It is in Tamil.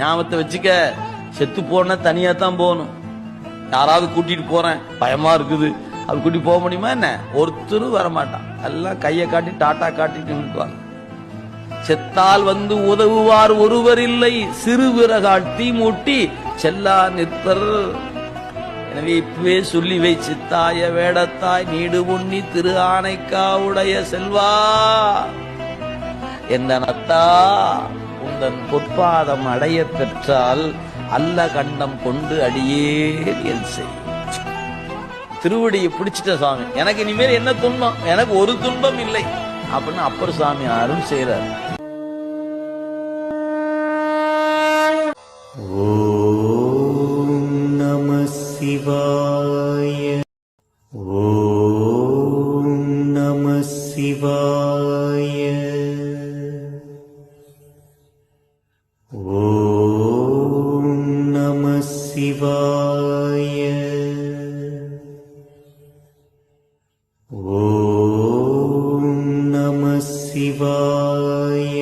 ஞாபகத்தை வச்சுக்க, செத்து போன தனியா தான் போகணும். யாராவது கூட்டிட்டு போறேன் பயமா இருக்குது, அது கூட்டி போக முடியுமா என்ன? ஒருத்தரும் வரமாட்டான், எல்லாம் கையை காட்டி டாட்டா காட்டிட்டு நிற்பாங்க. செத்தால் வந்து உதவுவார் ஒருவர் இல்லை, சிறு விறகால் தீ மூட்டி செல்லா நிற்பர். எனவே இப்பவே சொல்லி வை, சித்தாய வேடத்தாய் நீடு உண்ணி திரு ஆனைக்காவுடைய செல்வா என்னத்தா உந்தன் பொற்பாதம் அடைய பெற்றால் அல்ல கண்டம் கொண்டு அடியேன் என் செய். திருவடியை பிடிச்சிட்ட சாமி, எனக்கு இனிமேல் என்ன துன்பம், எனக்கு ஒரு துன்பம் இல்லை அப்படின்னு அப்பர் சாமி அருள் செய்யறார். ஓம் நம சிவாய. ஓம் நம சிவாய. ஓம் நம சிவாய. ஓம் நம சிவாய.